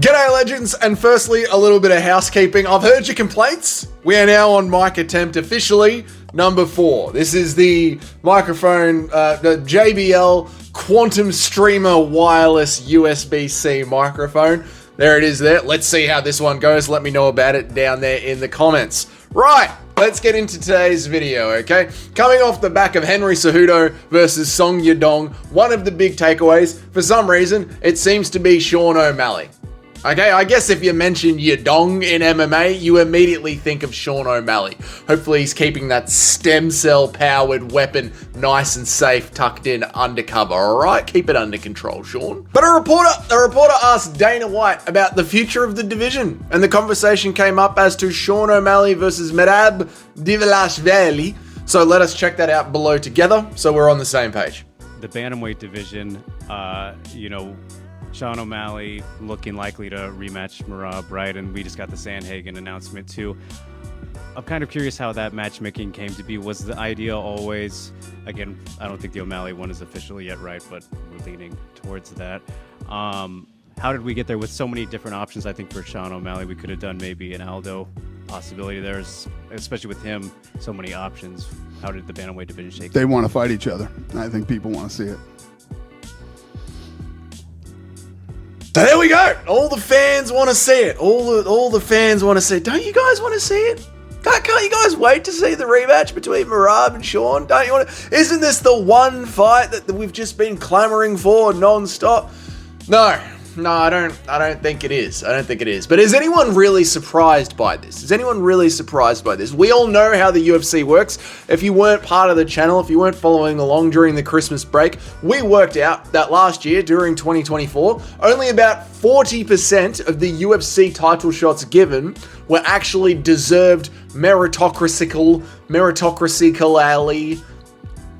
G'day legends, and firstly, a little bit of housekeeping. I've heard your complaints. We are now on mic attempt officially number 4. This is the microphone, the JBL Quantum Streamer Wireless USB-C microphone. There it is there. Let's see how this one goes. Let me know about it down there in the comments. Right, let's get into today's video, okay? Coming off the back of Henry Cejudo versus Song Yadong, one of the big takeaways, for some reason, it seems to be Sean O'Malley. Okay, I guess if you mention Yadong in MMA, you immediately think of Sean O'Malley. Hopefully he's keeping that stem cell powered weapon nice and safe, tucked in undercover, alright? Keep it under control, Sean. But a reporter asked Dana White about the future of the division, and the conversation came up as to Sean O'Malley versus Merab Dvalishvili. So let us check that out below together, so we're on the same page. The bantamweight division, Sean O'Malley looking likely to rematch Merab, right? And we just got the Sandhagen announcement too. I'm kind of curious how that matchmaking came to be. Was the idea always, again, I don't think the O'Malley one is official yet, right? But we're leaning towards that. How did we get there with so many different options? I think for Sean O'Malley, we could have done maybe an Aldo possibility. There's, especially with him, so many options. How did the bantamweight division shake? They want to fight each other. I think people want to see it. So there we go. All the fans want to see it. All the fans want to see it. Don't you guys want to see it? Can't you guys wait to see the rematch between Merab and Sean? Don't you want to? Isn't this the one fight that we've just been clamoring for non-stop? No, I don't think it is. I don't think it is. But is anyone really surprised by this? Is anyone really surprised by this? We all know how the UFC works. If you weren't part of the channel, if you weren't following along during the Christmas break, we worked out that last year, during 2024, only about 40% of the UFC title shots given were actually deserved meritocracy.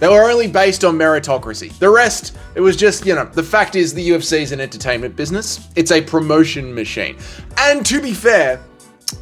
They were only based on meritocracy. The rest, it was just, the fact is the UFC is an entertainment business. It's a promotion machine. And to be fair,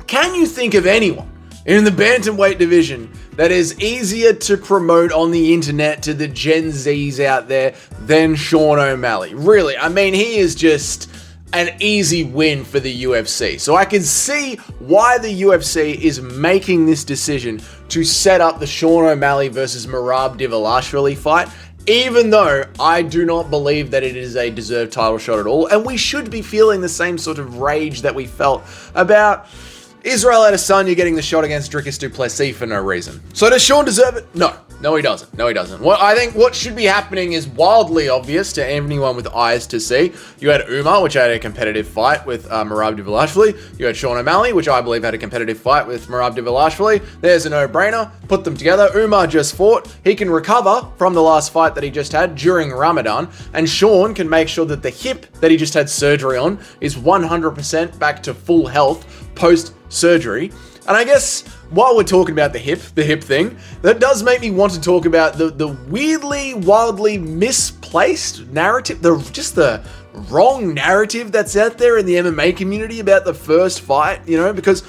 can you think of anyone in the bantamweight division that is easier to promote on the internet to the Gen Zs out there than Sean O'Malley? Really, I mean, he is just an easy win for the UFC. So I can see why the UFC is making this decision to set up the Sean O'Malley versus Merab Dvalishvili fight, even though I do not believe that it is a deserved title shot at all. And we should be feeling the same sort of rage that we felt about Israel Adesanya getting the shot against Dricus du Plessis for no reason. So does Sean deserve it? No, he doesn't. No, he doesn't. I think what should be happening is wildly obvious to anyone with eyes to see. You had Umar, which had a competitive fight with Merab Dvalishvili. You had Sean O'Malley, which I believe had a competitive fight with Merab Dvalishvili. There's a no-brainer. Put them together. Umar just fought. He can recover from the last fight that he just had during Ramadan, and Sean can make sure that the hip that he just had surgery on is 100% back to full health post-surgery. And I guess while we're talking about the hip thing, that does make me want to talk about the weirdly, wildly misplaced narrative, the wrong narrative that's out there in the MMA community about the first fight, because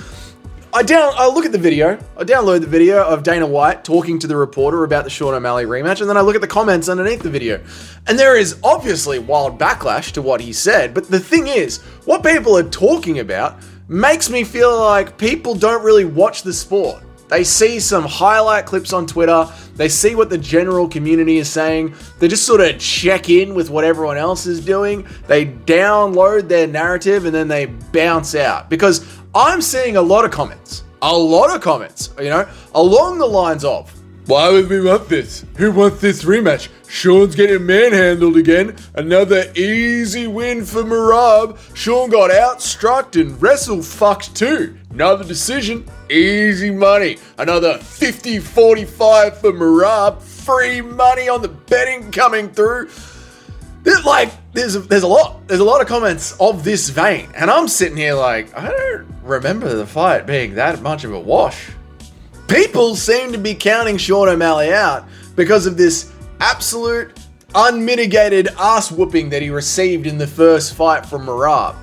I look at the video, I download the video of Dana White talking to the reporter about the Sean O'Malley rematch, and then I look at the comments underneath the video. And there is obviously wild backlash to what he said, but the thing is, what people are talking about makes me feel like people don't really watch the sport. They see some highlight clips on Twitter, they see what the general community is saying, they just sort of check in with what everyone else is doing, they download their narrative, and then they bounce out. Because I'm seeing a lot of comments, along the lines of, why would we want this? Who wants this rematch? Sean's getting manhandled again. Another easy win for Merab. Sean got outstruck and wrestle-fucked too. Another decision, easy money. Another 50-45 for Merab. Free money on the betting coming through. There's a lot of comments of this vein. And I'm sitting here like, I don't remember the fight being that much of a wash. People seem to be counting Sean O'Malley out because of this absolute, unmitigated ass whooping that he received in the first fight from Merab.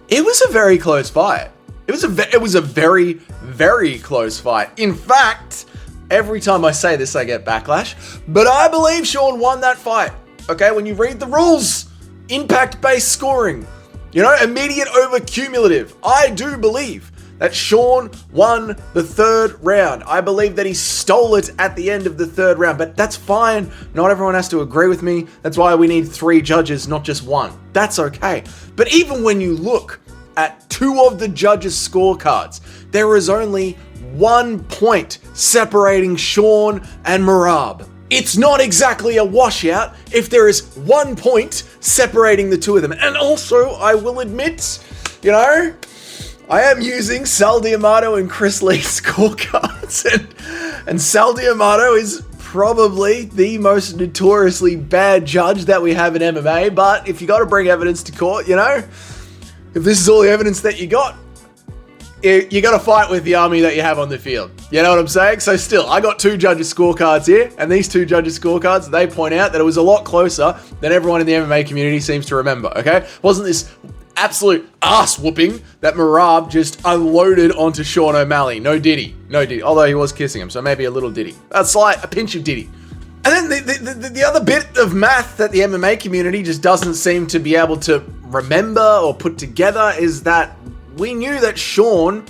It was a very close fight. It was a very, very close fight. In fact, every time I say this, I get backlash. But I believe Sean won that fight. Okay, when you read the rules, impact-based scoring, Immediate over cumulative. I do believe that Sean won the third round. I believe that he stole it at the end of the third round, but that's fine. Not everyone has to agree with me. That's why we need 3 judges, not just 1. That's okay. But even when you look at 2 of the judges' scorecards, there is only 1 point separating Sean and Merab. It's not exactly a washout if there is 1 point separating the 2 of them. And also, I will admit, I am using Sal D'Amato and Chris Lee's scorecards, and Sal D'Amato is probably the most notoriously bad judge that we have in MMA, but if you got to bring evidence to court, if this is all the evidence that you got to fight with the army that you have on the field. You know what I'm saying? So still, I got 2 judges' scorecards here, and these 2 judges' scorecards, they point out that it was a lot closer than everyone in the MMA community seems to remember, okay? Wasn't this absolute ass whooping that Merab just unloaded onto Sean O'Malley? No diddy. Although he was kissing him, so maybe a little diddy. A pinch of diddy. And then the other bit of math that the MMA community just doesn't seem to be able to remember or put together is that we knew that Sean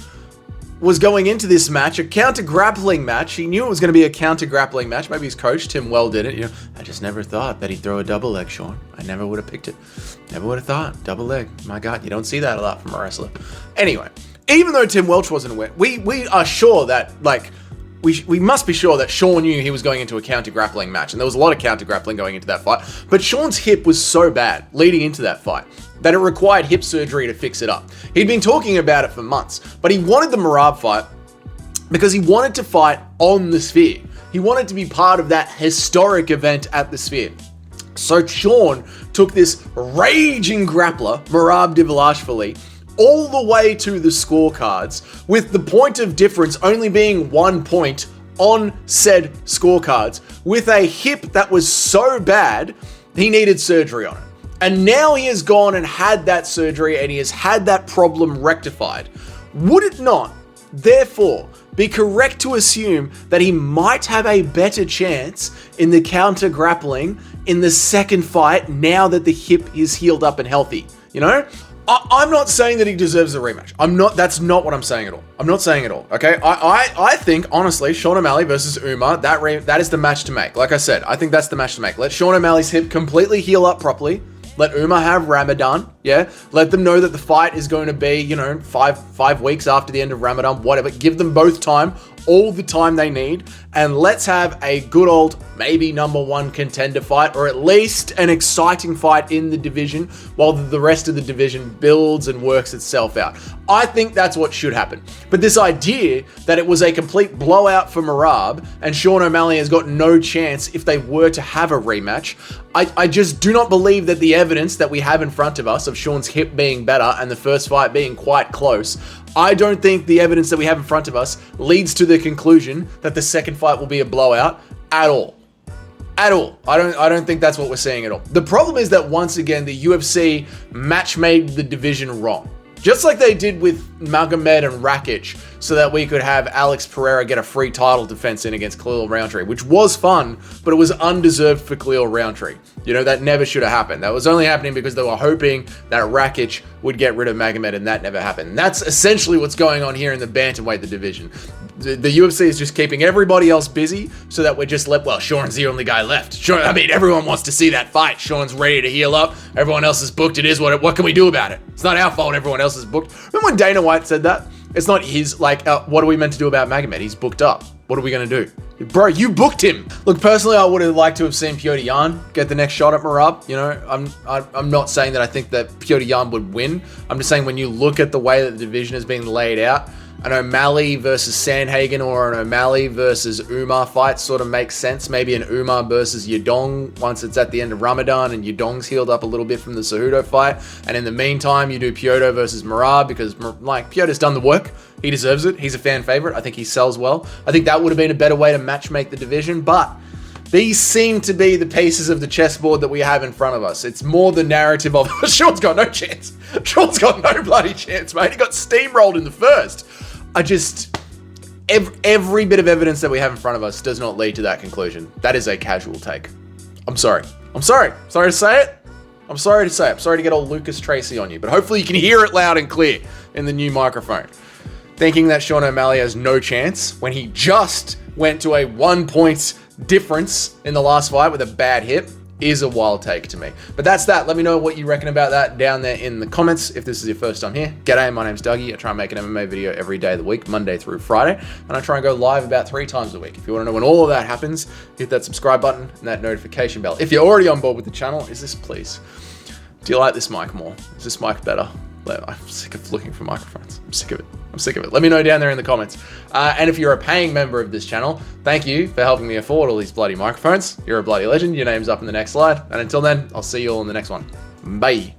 was going into this match, a counter-grappling match. He knew it was going to be a counter-grappling match. Maybe his coach, Tim Well, did it. I just never thought that he'd throw a double leg, Sean. I never would have picked it. Never would have thought. Double leg. My God, you don't see that a lot from a wrestler. Anyway, even though Tim Welch wasn't aware, we are sure that, we must be sure that Sean knew he was going into a counter-grappling match, and there was a lot of counter-grappling going into that fight, but Sean's hip was so bad leading into that fight that it required hip surgery to fix it up. He'd been talking about it for months, but he wanted the Merab fight because he wanted to fight on the Sphere. He wanted to be part of that historic event at the Sphere. So Sean took this raging grappler, Merab Dvalishvili, all the way to the scorecards, with the point of difference only being 1 point on said scorecards, with a hip that was so bad, he needed surgery on it. And now he has gone and had that surgery, and he has had that problem rectified. Would it not, therefore, be correct to assume that he might have a better chance in the counter grappling in the second fight now that the hip is healed up and healthy? I'm not saying that he deserves a rematch. That's not what I'm saying at all. I'm not saying at all, okay? I think, honestly, Sean O'Malley versus Umar, that is the match to make. Like I said, I think that's the match to make. Let Sean O'Malley's hip completely heal up properly. Let Umar have Ramadan, yeah? Let them know that the fight is going to be, 5 weeks after the end of Ramadan, whatever. Give them both time, all the time they need, and let's have a good old, maybe #1 contender fight, or at least an exciting fight in the division while the rest of the division builds and works itself out. I think that's what should happen. But this idea that it was a complete blowout for Merab and Sean O'Malley has got no chance if they were to have a rematch, I just do not believe that the evidence that we have in front of us of Sean's hip being better and the first fight being quite close, I don't think the evidence that we have in front of us leads to the conclusion that the second fight will be a blowout at all. At all. I don't think that's what we're seeing at all. The problem is that once again, the UFC match-made the division wrong. Just like they did with Magomed and Rakic, so that we could have Alex Pereira get a free title defense in against Khalil Roundtree, which was fun, but it was undeserved for Khalil Roundtree. That never should have happened. That was only happening because they were hoping that Rakic would get rid of Magomed, and that never happened. And that's essentially what's going on here in the bantamweight, the division. The UFC is just keeping everybody else busy so that we're just Sean's the only guy left. Sure, everyone wants to see that fight. Sean's ready to heal up. Everyone else is booked. It is what can we do about it? It's not our fault everyone else is booked. Remember when Dana White said that? It's not his, what are we meant to do about Magomed? He's booked up. What are we going to do? Bro, you booked him. Look, personally, I would have liked to have seen Piotr Jan get the next shot at Merab. I'm not saying that I think that Piotr Jan would win. I'm just saying when you look at the way that the division has been laid out, an O'Malley versus Sandhagen or an O'Malley versus Umar fight sort of makes sense. Maybe an Umar versus Yadong once it's at the end of Ramadan and Yadong's healed up a little bit from the Cejudo fight. And in the meantime, you do Piotr versus Merab because Piotr's done the work. He deserves it. He's a fan favorite. I think he sells well. I think that would have been a better way to matchmake the division, but these seem to be the pieces of the chessboard that we have in front of us. It's more the narrative of Sean's got no chance. Sean's got no bloody chance, mate. He got steamrolled in the first. Every bit of evidence that we have in front of us does not lead to that conclusion. That is a casual take. I'm sorry. Sorry to say it. I'm sorry to say. I'm sorry to get old Lucas Tracy on you, but hopefully you can hear it loud and clear in the new microphone. Thinking that Sean O'Malley has no chance when he just went to a 1 point difference in the last fight with a bad hit is a wild take to me. But that's that. Let me know what you reckon about that down there in the comments. If this is your first time here, g'day, my name's Dougie. I try and make an MMA video every day of the week, Monday through Friday, and I try and go live about 3 times a week. If you want to know when all of that happens, hit that subscribe button and that notification bell. If you're already on board with the channel, do you like this mic more? Is this mic better? I'm sick of looking for microphones. I'm sick of it. Let me know down there in the comments. And if you're a paying member of this channel, thank you for helping me afford all these bloody microphones. You're a bloody legend. Your name's up in the next slide. And until then, I'll see you all in the next one. Bye.